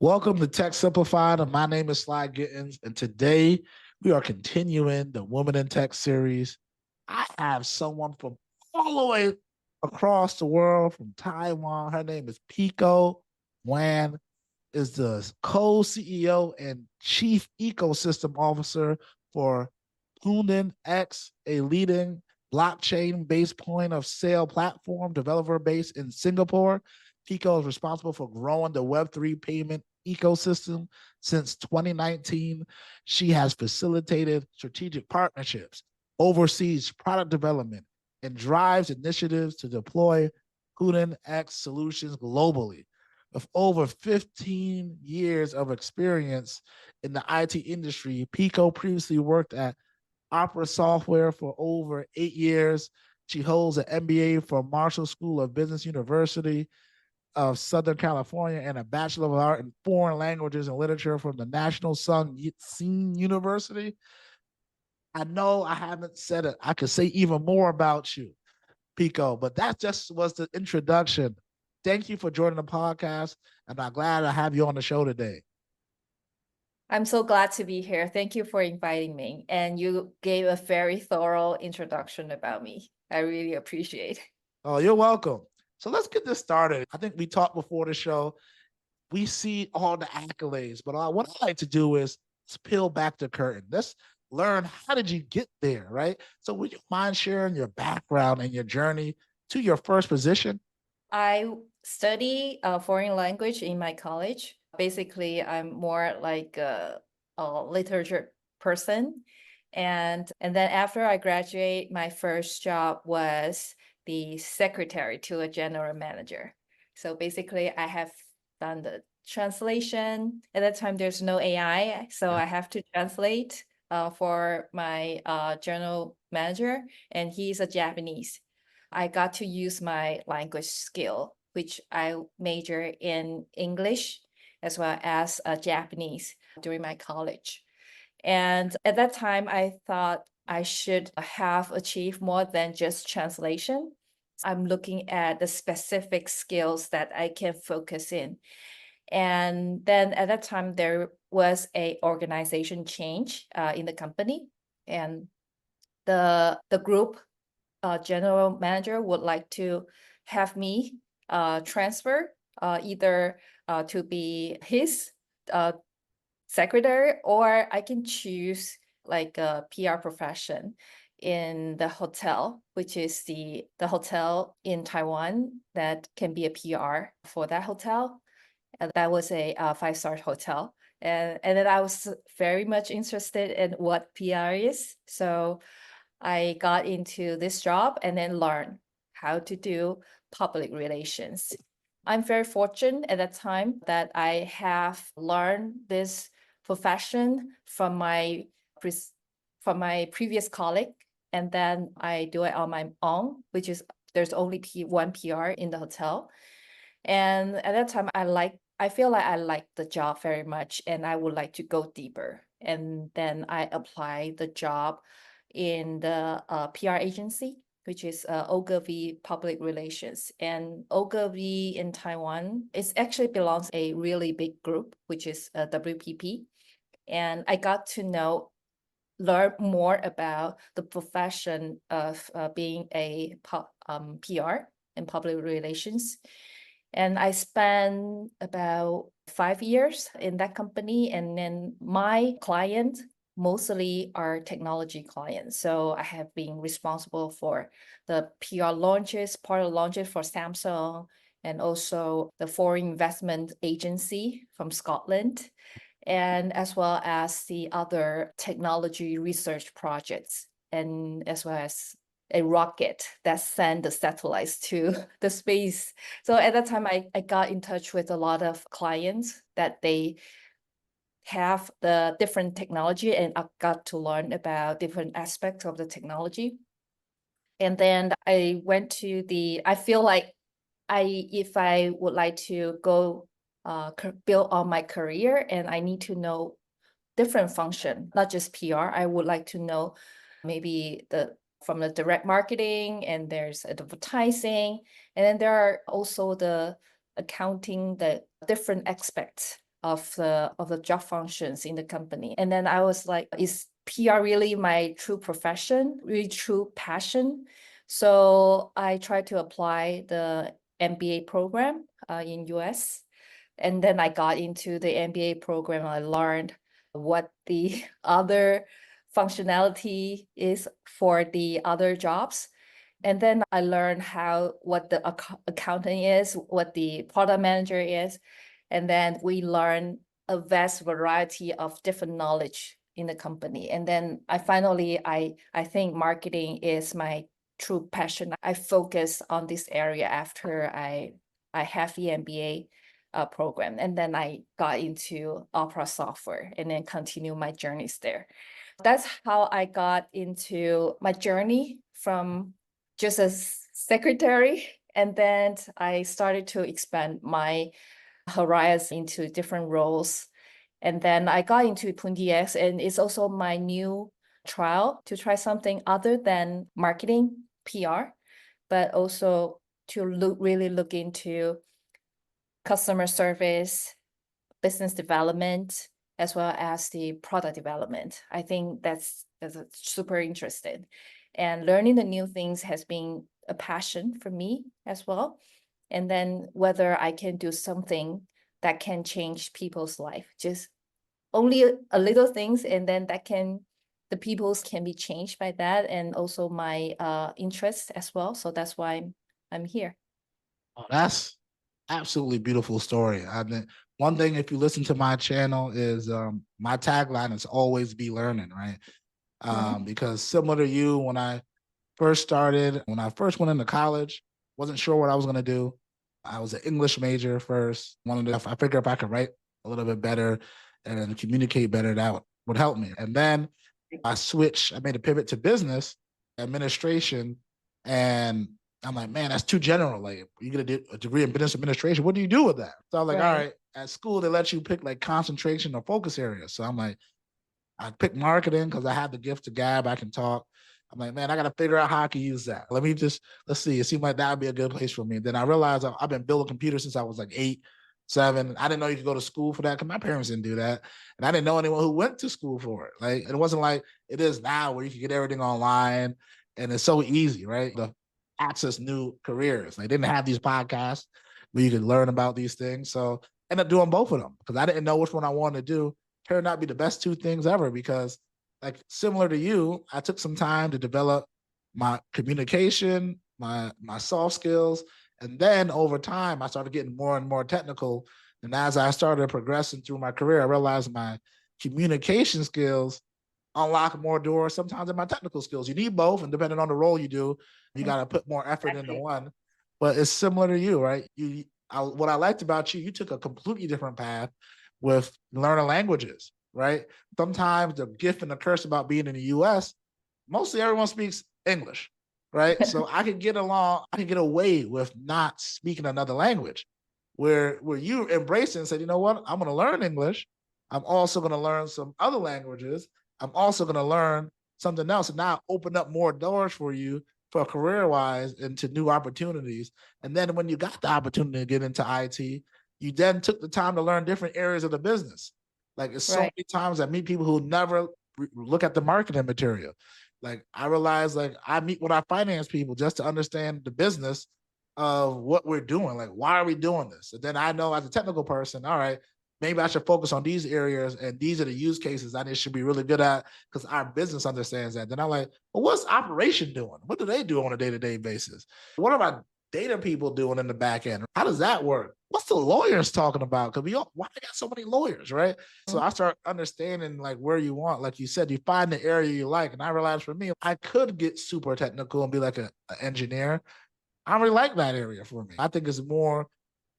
Welcome to Tech Simplified, and my name is Sly Gittens, and today we are continuing the Women in Tech series. I have someone from all the way across the world, from Taiwan. Her name is Peko Wan, is the co-CEO and chief ecosystem officer for Pundi X, a leading blockchain-based point of sale platform developer based in Singapore. Peko is responsible for growing the Web3 payment ecosystem since 2019. She has facilitated strategic partnerships, oversees product development, and drives initiatives to deploy Pundi X solutions globally. With over 15 years of experience in the IT industry, Peko previously worked at Opera Software for over 8 years. She holds an MBA from Marshall School of Business University of Southern California and a Bachelor of Arts in Foreign Languages and Literature from the National Sun Yat-sen University. I know I haven't said it. I could say even more about you, Peko, but that just was the introduction. Thank you for joining the podcast, and I'm glad to have you on the show today. I'm so glad to be here. Thank you for inviting me. And you gave a very thorough introduction about me. I really appreciate it. Oh, you're welcome. So let's get this started. I think we talked before the show. We see all the accolades, but what I like to do is peel back the curtain. Let's learn, how did you get there, right? So would you mind sharing your background and your journey to your first position? I study foreign language in my college. Basically, I'm more like a literature person. And then after I graduate, my first job was the secretary to a general manager. So basically, I have done the translation. At that time, there's no AI, so I have to translate for my general manager, and he's a Japanese. I got to use my language skill, which I major in English as well as Japanese during my college. And at that time, I thought I should have achieved more than just translation. I'm looking at the specific skills that I can focus in. And then at that time, there was a organization change in the company, and the group general manager would like to have me transfer either to be his secretary, or I can choose like a PR profession in the hotel, which is the hotel in Taiwan that can be a PR for that hotel. And that was a 5-star hotel. And then I was very much interested in what PR is. So I got into this job and then learned how to do public relations. I'm very fortunate at that time that I have learned this profession from my previous colleague, and then I do it on my own, which is there's only one PR in the hotel. And at that time, I feel like I like the job very much, and I would like to go deeper. And then I applied the job in the PR agency, which is Ogilvy Public Relations. And Ogilvy in Taiwan, it actually belongs to a really big group, which is WPP. And I got to learn more about the profession of being a PR and public relations. And I spent about 5 years in that company. And then my client mostly are technology clients. So I have been responsible for the PR launches, part of launches for Samsung, and also the foreign investment agency from Scotland, and as well as the other technology research projects, and as well as a rocket that sent the satellites to the space. So at that time, I got in touch with a lot of clients that they have the different technology, and I got to learn about different aspects of the technology. And then I went to I feel like if I would like to go build on my career, and I need to know different function, not just PR. I would like to know maybe from the direct marketing, and there's advertising, and then there are also the accounting, the different aspects of the job functions in the company. And then I was like, is PR really my true profession, really true passion? So I tried to apply the MBA program in US. And then I got into the MBA program. I learned what the other functionality is for the other jobs. And then I learned what the accounting is, what the product manager is. And then we learn a vast variety of different knowledge in the company. And then I think marketing is my true passion. I focus on this area after I have the MBA program. And then I got into Opera software and then continue my journeys there. That's how I got into my journey from just a secretary. And then I started to expand my horizon into different roles. And then I got into Pundi X, and it's also my new trial to try something other than marketing, PR, but also to really look into customer service, business development, as well as the product development. I think that's super interesting. And learning the new things has been a passion for me as well. And then whether I can do something that can change people's life, just only a little things, and then the people's can be changed by that, and also my interest as well. So that's why I'm here. Oh, that's absolutely beautiful story. I mean, one thing, if you listen to my channel, is my tagline is always be learning, right? Because similar to you, when I first went into college, wasn't sure what I was going to do. I was an English major first. I figured if I could write a little bit better and communicate better, that would help me. And then I made a pivot to business administration, and I'm like, man, that's too general. Like, you get a degree in business administration. What do you do with that? So I'm like, all right, at school, they let you pick like concentration or focus areas. So I'm like, I picked marketing because I have the gift to gab. I can talk. I'm like, man, I got to figure out how I can use that. Let's see. It seemed like that would be a good place for me. Then I realized I've been building computers since I was like 8, 7. I didn't know you could go to school for that because my parents didn't do that. And I didn't know anyone who went to school for it. Like, it wasn't like it is now where you can get everything online and it's so easy, right? To access new careers. They didn't have these podcasts where you could learn about these things. So I ended up doing both of them because I didn't know which one I wanted to do. Turned out to be the best 2 things ever because, like, similar to you, I took some time to develop my communication, my soft skills, and then over time, I started getting more and more technical. And as I started progressing through my career, I realized my communication skills unlock more doors sometimes than my technical skills. You need both, and depending on the role you do, you got to put more effort into one. But it's similar to you, right? What I liked about you took a completely different path with learning languages, right? Sometimes the gift and the curse about being in the US, mostly everyone speaks English, right? So I could get away with not speaking another language. Where you embrace it and said, you know what, I'm gonna learn English. I'm also gonna learn some other languages. I'm also gonna learn something else. And now open up more doors for you for career-wise into new opportunities. And then when you got the opportunity to get into IT, you then took the time to learn different areas of the business. Like, it's so many times I meet people who never look at the marketing material. Like, I realize, like, I meet with our finance people just to understand the business of what we're doing. Like, why are we doing this? And then I know as a technical person, all right, maybe I should focus on these areas, and these are the use cases I should be really good at because our business understands that. Then I'm like, well, what's operation doing? What do they do on a day-to-day basis? What are my data people doing in the back end? How does that work? What's the lawyers talking about? Because why they got so many lawyers, right? So I start understanding, like, where you want, like you said, you find the area you like. And I realized for me, I could get super technical and be like an engineer. I don't really like that area for me. I think it's more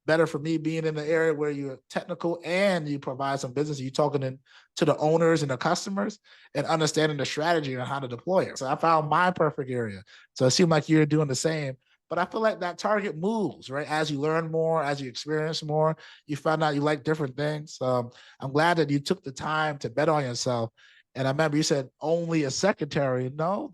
better for me being in the area where you're technical and you provide some business. You're talking to the owners and the customers and understanding the strategy on how to deploy it. So I found my perfect area. So it seemed like you're doing the same. But I feel like that target moves, right? As you learn more, as you experience more, you find out you like different things. I'm glad that you took the time to bet on yourself. And I remember you said only a secretary. No,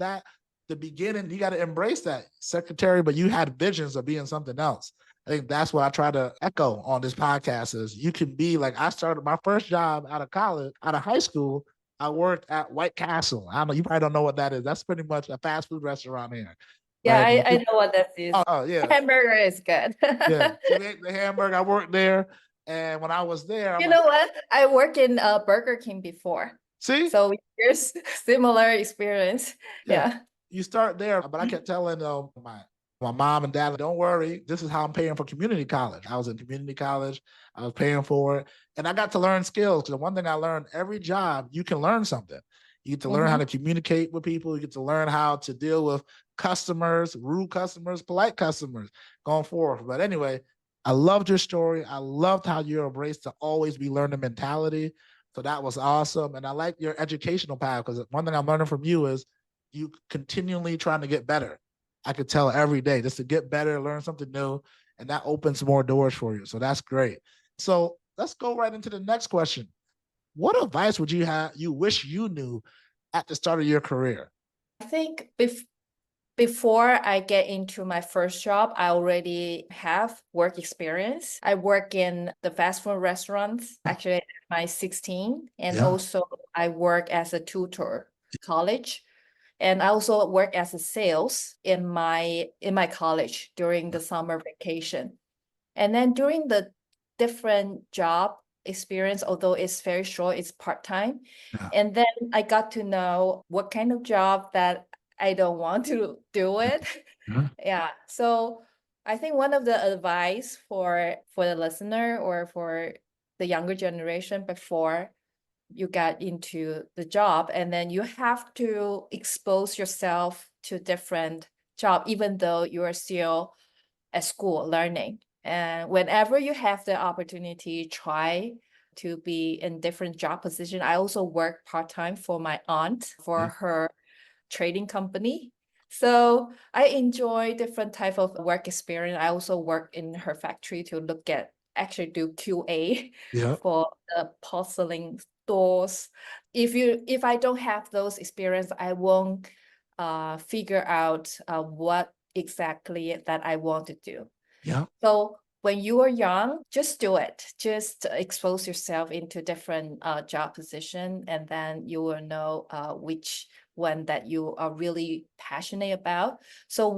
the beginning, you got to embrace that secretary, but you had visions of being something else. I think that's what I try to echo on this podcast is you can be like, I started my first job out of high school. I worked at White Castle. I don't know, you probably don't know what that is. That's pretty much a fast food restaurant here. Yeah, Right? I know what that is. Yeah. Hamburger is good. Yeah. So the hamburger, I worked there. And when I was there, I'm You like, know what? I worked in Burger King before. see? So here's similar experience. Yeah. You start there, but I kept telling my mom and dad, don't worry, this is how I'm paying for community college. I was in community college, I was paying for it, and I got to learn skills. Because the one thing I learned, every job you can learn something. You get to learn how to communicate with people. You get to learn how to deal with customers, rude customers, polite customers, going forward. But anyway, I loved your story. I loved how you embraced to always be learning mentality. So that was awesome. And I like your educational path, because one thing I'm learning from you is you continually trying to get better. I could tell every day just to get better, learn something new, and that opens more doors for you. So that's great. So let's go right into the next question. What advice would you wish you knew at the start of your career? I think before I get into my first job, I already have work experience. I work in the fast food restaurants, actually at my 16, and also I work as a tutor college. And I also work as a sales in my college during the summer vacation. And then during the different job experience, although it's very short, it's part-time. And then I got to know what kind of job that I don't want to do it. Yeah. So I think one of the advice for the listener or for the younger generation before you get into the job, and then you have to expose yourself to different job, even though you are still at school learning. And whenever you have the opportunity, try to be in different job position. I also work part-time for my aunt for her trading company. So I enjoy different type of work experience. I also work in her factory to actually do QA for the porcelain stores. If I don't have those experience, I won't figure out what exactly that I want to do. So when you are young, just do it. Just expose yourself into different job position, and then you will know which one that you are really passionate about. So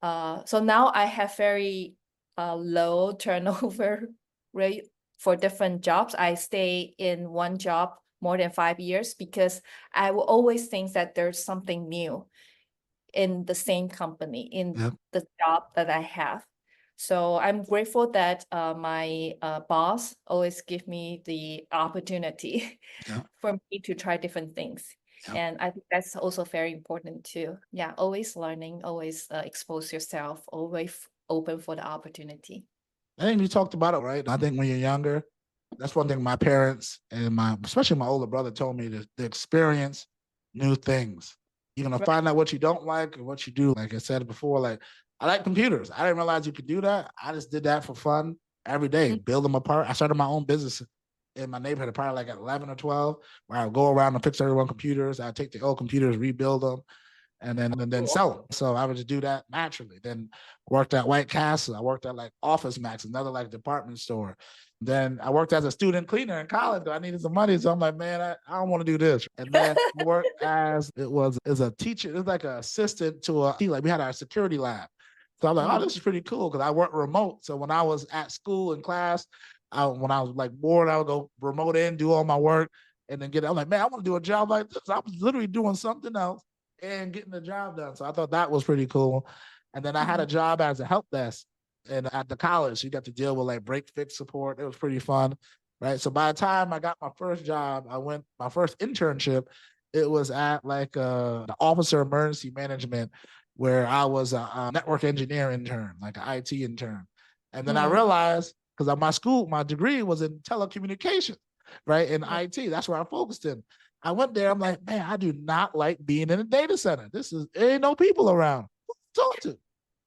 so now I have very low turnover rate for different jobs. I stay in one job more than 5 years because I will always think that there's something new in the same company, in the job that I have. So I'm grateful that my boss always give me the opportunity for me to try different things. And I think that's also very important too. Yeah, always learning, always expose yourself, always open for the opportunity. I think you talked about it, right? I think when you're younger, that's one thing my parents and especially my older brother told me to experience new things. You're going to find out what you don't like and what you do. Like I said before, like I like computers. I didn't realize you could do that. I just did that for fun every day, build them apart. I started my own business in my neighborhood, probably like at 11 or 12, where I would go around and fix everyone computers. I'd take the old computers, rebuild them, and then sell them. So I would just do that naturally. Then worked at White Castle. I worked at like Office Max, another like department store. Then I worked as a student cleaner in college. I needed some money, so I'm like, man, I don't want to do this. And then I worked as a teacher. It was like an assistant to like we had our security lab. So I'm like, oh, this is pretty cool because I work remote. So when I was at school in class, when I was like bored, I would go remote in, do all my work, and then I'm like, man, I want to do a job like this. I was literally doing something else and getting the job done. So I thought that was pretty cool. And then I had a job as a help desk. And at the college, you got to deal with like break fix support. It was pretty fun, right? So by the time I got my first job, my first internship, it was at like the Officer of Emergency Management, where I was a network engineer intern, like an IT intern. And then I realized, because my degree was in telecommunications, right? In IT, that's where I focused in. I went there, I'm like, man, I do not like being in a data center. Ain't no people around. Who to talk to?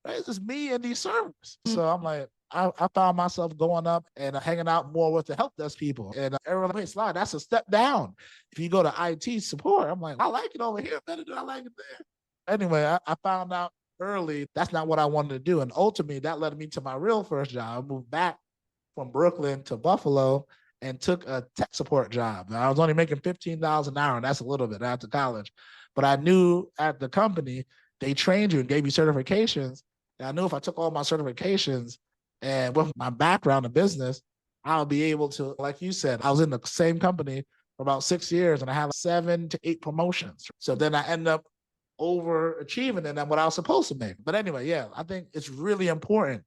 Right? It's just me and these servers. So I'm like, I found myself going up and hanging out more with the help desk people. And everyone like, Slide, that's a step down. If you go to IT support, I'm like, I like it over here better than I like it there. Anyway, I found out early that's not what I wanted to do. And ultimately, that led me to my real first job. I moved back from Brooklyn to Buffalo and took a tech support job. Now, I was only making $15 an hour, and that's a little bit after college. But I knew at the company, they trained you and gave you certifications. And I knew if I took all my certifications and with my background in business, I'll be able to, like you said, I was in the same company for about 6 years and I had 7 to 8 promotions. So then I end up overachieving than what I was supposed to make. But anyway, yeah, I think it's really important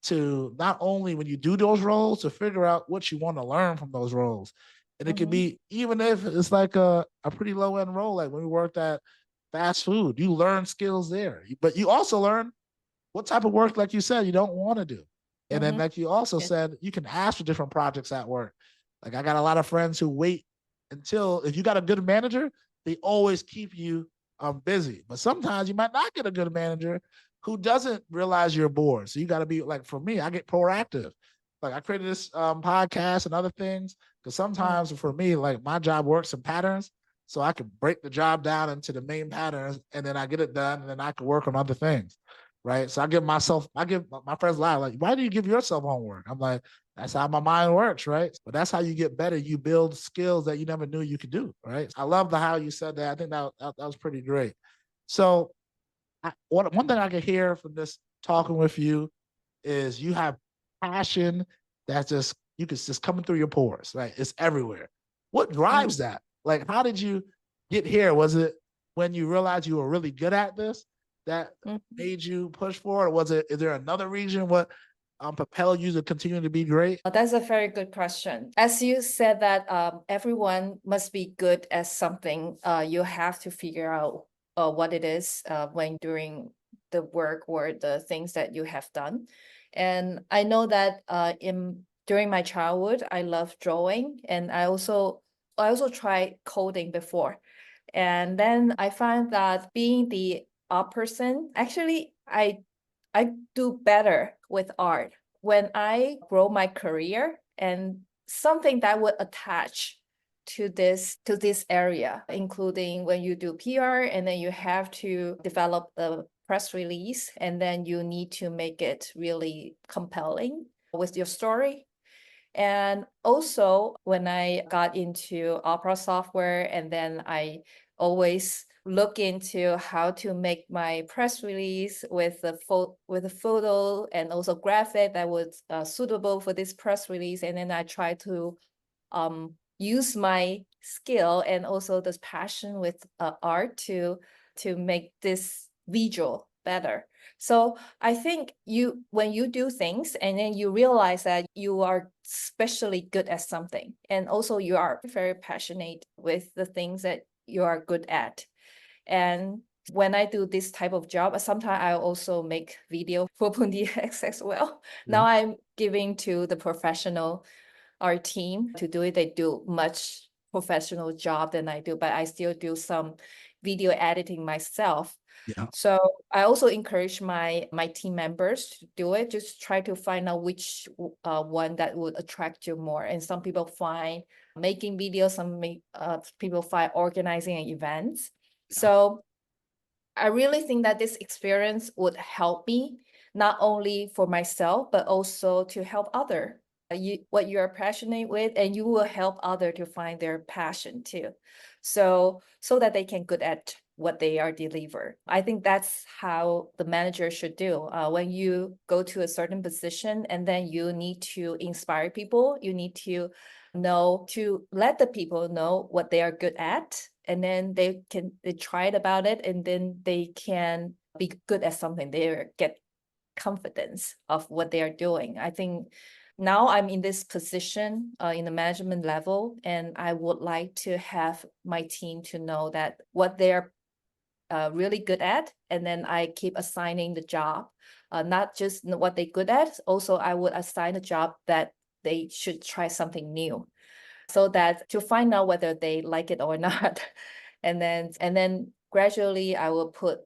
to not only when you do those roles to figure out what you want to learn from those roles. And it could be even if it's like a pretty low end role, like when we worked at fast food, you learn skills there, but you also learn what type of work, like you said, you don't want to do. And then, like you also Yes. said, you can ask for different projects at work. Like I got a lot of friends who wait until if you got a good manager, they always keep you busy. But sometimes you might not get a good manager who doesn't realize you're bored. So you got to be like, for me, I get proactive. Like I created this podcast and other things because sometimes for me, like my job works in patterns. So I can break the job down into the main patterns and then I get it done and then I can work on other things. Right. So I give my friends lie, like, why do you give yourself homework? I'm like, that's how my mind works, right? But that's how you get better. You build skills that you never knew you could do, right? I love how you said that. I think that was pretty great. So one thing I can hear from this talking with you is you have passion that's just you can just coming through your pores, right? It's everywhere. What drives that? Like, how did you get here? Was it when you realized you were really good at this that made you push forward? Or was it? Is there another reason what propelled you to continue to be great? That's a very good question. As you said that everyone must be good at something, you have to figure out what it is when doing the work or the things that you have done. And I know that during my childhood, I loved drawing, and I also tried coding before. And then I find that being the art person, actually, I do better with art when I grow my career and something that would attach to this area, including when you do PR and then you have to develop the press release and then you need to make it really compelling with your story. And also, when I got into opera software, and then I always look into how to make my press release with a photo and also graphic that was suitable for this press release. And then I try to use my skill and also this passion with art to make this visual better. So I think when you do things and then you realize that you are especially good at something, and also you are very passionate with the things that you are good at. And when I do this type of job, sometimes I also make video for Pundi X as well. Yeah. Now I'm giving to the professional art team to do it. They do much professional job than I do, but I still do some video editing myself. Yeah. So I also encourage my team members to do it. Just try to find out which one that would attract you more. And some people find making videos, people find organizing events. So I really think that this experience would help me not only for myself but also to help other. What you are passionate with, and you will help other to find their passion too. So that they can good at what they are deliver. I think that's how the manager should do. When you go to a certain position and then you need to inspire people, you need to let the people know what they are good at, and then they try it about it, and then they can be good at something. They get confidence of what they are doing. I think now I'm in this position in the management level, and I would like to have my team to know that what they're really good at, and then I keep assigning the job, not just what they're good at. Also, I would assign a job that they should try something new, so that to find out whether they like it or not. And then gradually I will put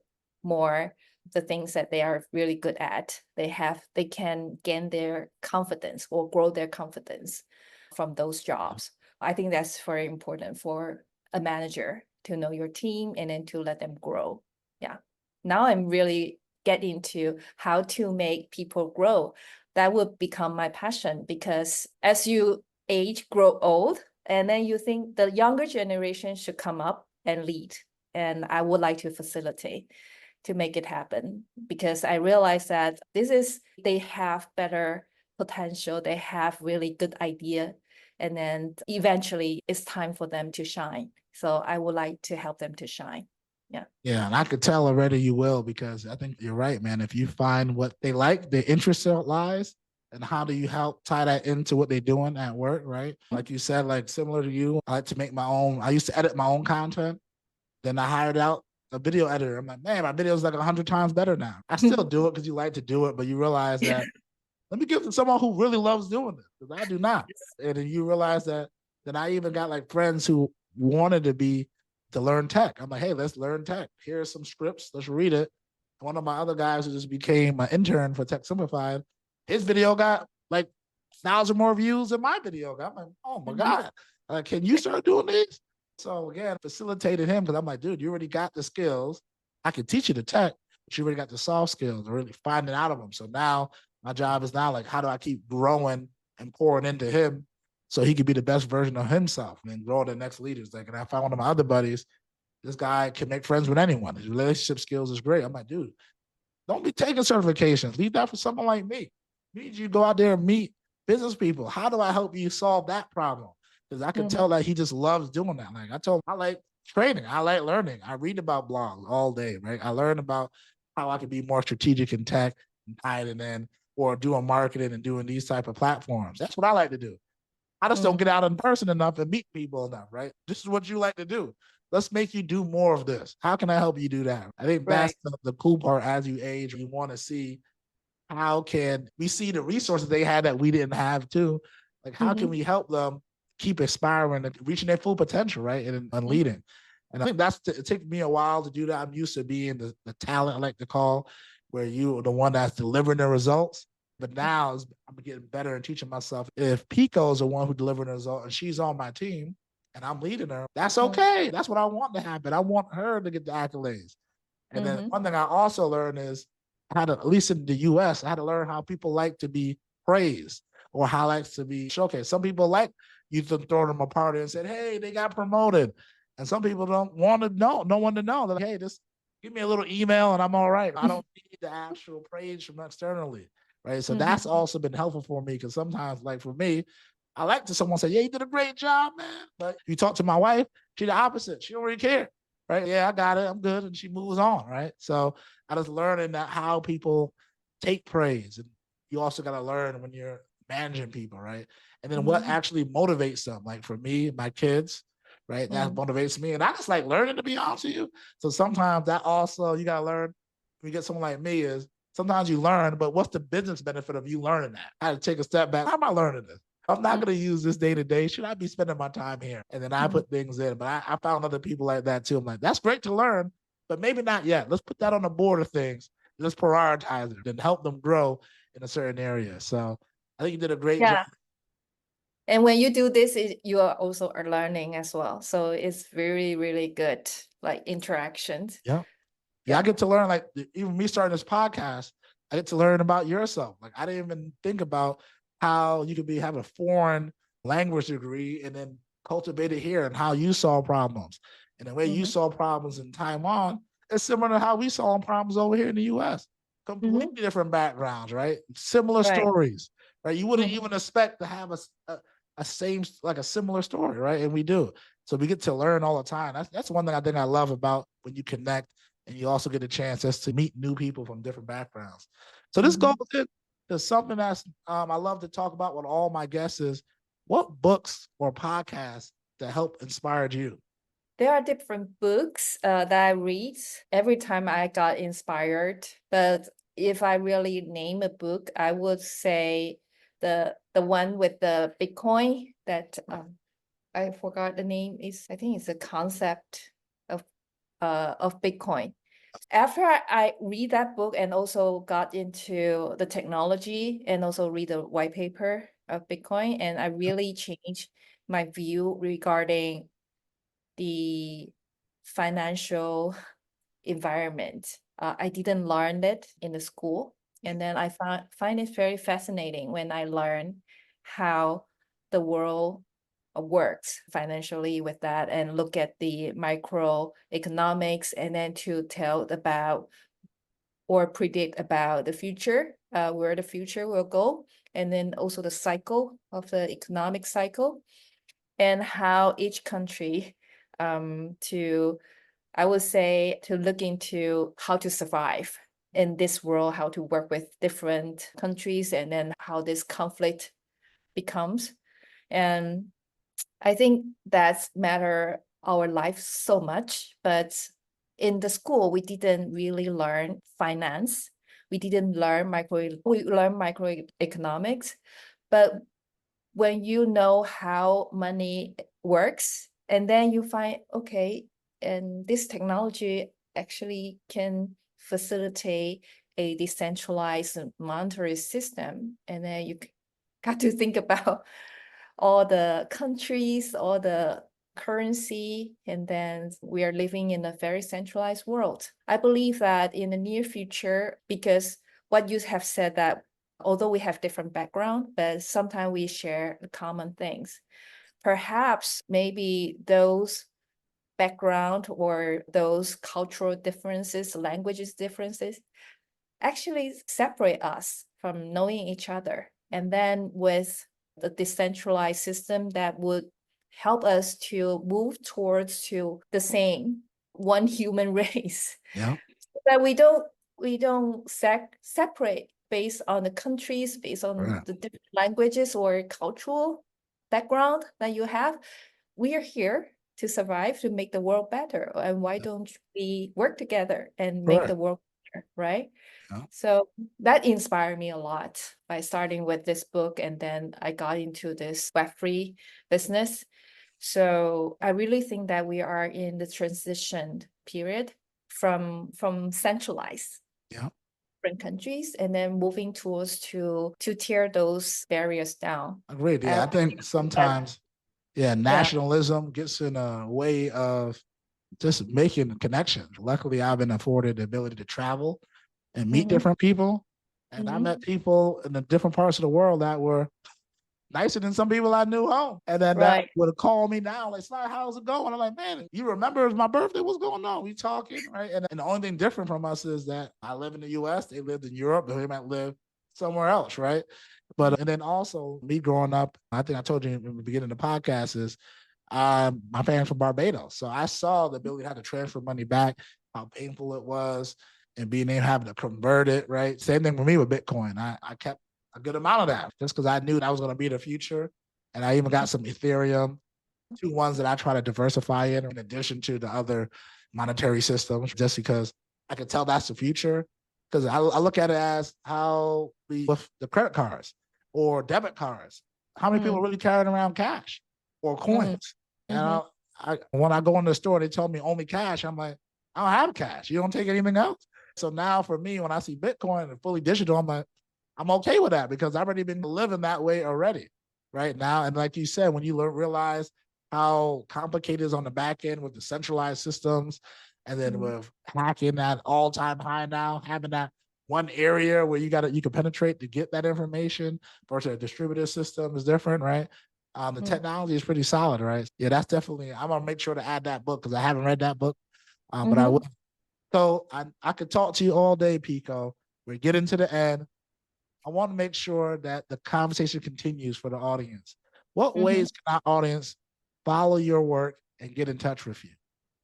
more the things that they are really good at. They can gain their confidence or grow their confidence from those jobs. I think that's very important for a manager to know your team and then to let them grow. Yeah. Now I'm really getting to how to make people grow. That would become my passion, because as you age, grow old, and then you think the younger generation should come up and lead. And I would like to facilitate to make it happen, because I realize that they have better potential, they have really good idea, and then eventually it's time for them to shine. So I would like to help them to shine. Yeah. Yeah, and I could tell already you will, because I think you're right, man. If you find what they like, their interest lies, and how do you help tie that into what they're doing at work, right? Like you said, like similar to you, I like to make my own. I used to edit my own content. Then I hired out a video editor. I'm like, man, my video is like 100 times better now. I still do it because you like to do it, but you realize that let me give it to someone who really loves doing this, because I do not. And then you realize that then I even got like friends who wanted to learn tech. I'm like, hey, let's learn tech. Here's some scripts. Let's read it. One of my other guys who just became an intern for Tech Simplified, his video got like 1,000 more views than my video got. I'm like, oh my God. Like, can you start doing these? So again, facilitated him, because I'm like, dude, you already got the skills. I can teach you the tech, but you already got the soft skills, really finding out of them. So now my job is now like, how do I keep growing and pouring into him so he could be the best version of himself and then grow the next leaders? Like, and I found one of my other buddies, this guy can make friends with anyone. His relationship skills is great. I'm like, dude, don't be taking certifications. Leave that for someone like me. You need you to go out there and meet business people. How do I help you solve that problem? Because I can tell that he just loves doing that. Like I told him, I like training. I like learning. I read about blogs all day, right? I learn about how I can be more strategic in tech and tying it in, or doing marketing and doing these type of platforms. That's what I like to do. I just don't get out in person enough and meet people enough, right? This is what you like to do. Let's make you do more of this. How can I help you do that? I think that's the cool part. As you age, you want to see how can we see the resources they had that we didn't have too. Like, how can we help them keep aspiring and reaching their full potential, right? And leading. And I think it took me a while to do that. I'm used to being the talent, I like to call, where you are the one that's delivering the results. But now I'm getting better and teaching myself. If Peko is the one who delivered the result and she's on my team and I'm leading her, that's okay. That's what I want to happen. I want her to get the accolades. And then one thing I also learned is I had to, at least in the US, I had to learn how people like to be praised or how likes to be showcased. Some people like you to throw them a party and said, hey, they got promoted. And some people don't want to know, no one to know. They're like, hey, just give me a little email and I'm all right. I don't need the actual praise from externally, right? So that's also been helpful for me, because sometimes, like for me, I like to someone say, yeah, you did a great job, man. But you talk to my wife, she's the opposite. She don't really care, right? Yeah, I got it. I'm good. And she moves on, right? So I just learning that how people take praise. And you also got to learn when you're managing people, right? And then what actually motivates them. Like for me, my kids, right? That motivates me. And I just like learning, to be honest with you. So sometimes that also, you got to learn when you get someone like me, is sometimes you learn, but what's the business benefit of you learning that? I had to take a step back. How am I learning this? I'm not going to use this day to day. Should I be spending my time here? And then I put things in. But I found other people like that too. I'm like, that's great to learn, but maybe not yet. Let's put that on the board of things. Let's prioritize it and help them grow in a certain area. So I think you did a great job. And when you do this, you are also learning as well. So it's very, really good, like interactions. Yeah. I get to learn, like even me starting this podcast, I get to learn about yourself. Like I didn't even think about how you could have a foreign language degree and then cultivate it here, and how you solve problems. And the way you solve problems in Taiwan is similar to how we solve problems over here in the US. Completely different backgrounds, right? Similar stories, right? You wouldn't even expect to have a similar story, right? And we do. So we get to learn all the time. That's one thing I think I love about when you connect, and you also get a chance just to meet new people from different backgrounds. So this goes into something that's I love to talk about with all my guests is, what books or podcasts that help inspired you? There are different books that I read every time I got inspired. But if I really name a book, I would say the one with the Bitcoin that I forgot the name is. I think it's a concept of Bitcoin. After I read that book and also got into the technology and also read the white paper of Bitcoin, and I really changed my view regarding the financial environment. I didn't learn it in the school. And then I find it very fascinating when I learn how the world works financially with that and look at the microeconomics and then to tell about or predict about the future, where the future will go, and then also the cycle of the economic cycle and how each country I would say to look into how to survive in this world, how to work with different countries, and then how this conflict becomes. And I think that's matter our life so much, but in the school, we didn't really learn finance. We didn't learn we learned microeconomics, but when you know how money works, and then you find, okay, and this technology actually can facilitate a decentralized monetary system. And then you got to think about all the countries, all the currency, and then we are living in a very centralized world. I believe that in the near future, because what you have said that although we have different background, but sometimes we share common things. Perhaps maybe those background or those cultural differences, languages differences, actually separate us from knowing each other. And then with the decentralized system that would help us to move towards to the same one human race. Yeah. That we don't separate based on the countries, based on Right. the different languages or cultural background that you have. We are here to survive, to make the world better. And why don't we work together and make the world better, right? Yeah. So that inspired me a lot by starting with this book. And then I got into this Web3 business. So I really think that we are in the transition period from centralized Yeah. different countries and then moving towards to tear those barriers down. Agreed. Yeah. I think sometimes, nationalism gets in a way of just making connections. Luckily, I've been afforded the ability to travel and meet different people. And I met people in the different parts of the world that were nicer than some people I knew home. And then that would call me now, like, Sly, how's it going? I'm like, man, you remember it's my birthday? What's going on? We talking, right? And the only thing different from us is that I live in the US, they lived in Europe, they might live somewhere else, right? But and then also me growing up, I think I told you in the beginning of the podcast is my parents from Barbados. So I saw the ability how to transfer money back, how painful it was, and being able having to convert it, right? Same thing for me with Bitcoin. I kept a good amount of that just because I knew that was going to be the future. And I even got some Ethereum, two ones that I try to diversify in addition to the other monetary systems, just because I could tell that's the future. Because I look at it as how with the credit cards or debit cards, how many people are really carrying around cash or coins? And when I go in the store, they tell me only cash. I'm like, I don't have cash. You don't take anything else. So now for me, when I see Bitcoin and fully digital, I'm like, I'm okay with that because I've already been living that way already right now. And like you said, when you realize how complicated it is on the back end with the centralized systems and then with hacking at all-time high now, having that one area where you can penetrate to get that information versus a distributed system is different, right? The technology is pretty solid, right? Yeah, that's definitely, I'm going to make sure to add that book because I haven't read that book, but I will. So I could talk to you all day, Peko. We're getting to the end. I want to make sure that the conversation continues for the audience. What ways can our audience follow your work and get in touch with you?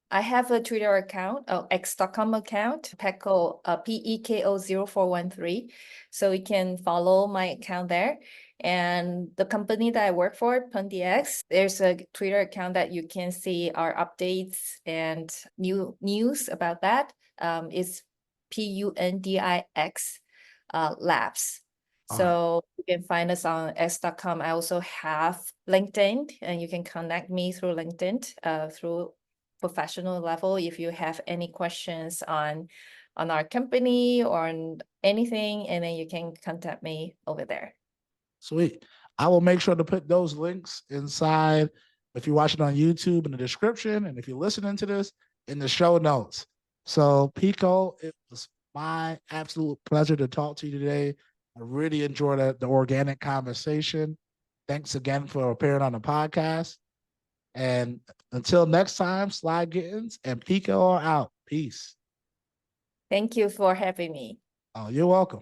I have a Twitter account, x.com account, Peko, Peko 0413. So you can follow my account there. And the company that I work for, Pundi X, there's a Twitter account that you can see our updates and new news about that. It's Pundix Labs. So you can find us on x.com. I also have LinkedIn, and you can connect me through LinkedIn through professional level if you have any questions on our company or on anything, and then you can contact me over there. Sweet. I will make sure to put those links inside if you're watching on YouTube in the description, and if you're listening to this in the show notes. So, Pico, it was my absolute pleasure to talk to you today. I really enjoyed the organic conversation. Thanks again for appearing on the podcast. And until next time, Sly Gittens and Pico are out. Peace. Thank you for having me. Oh, you're welcome.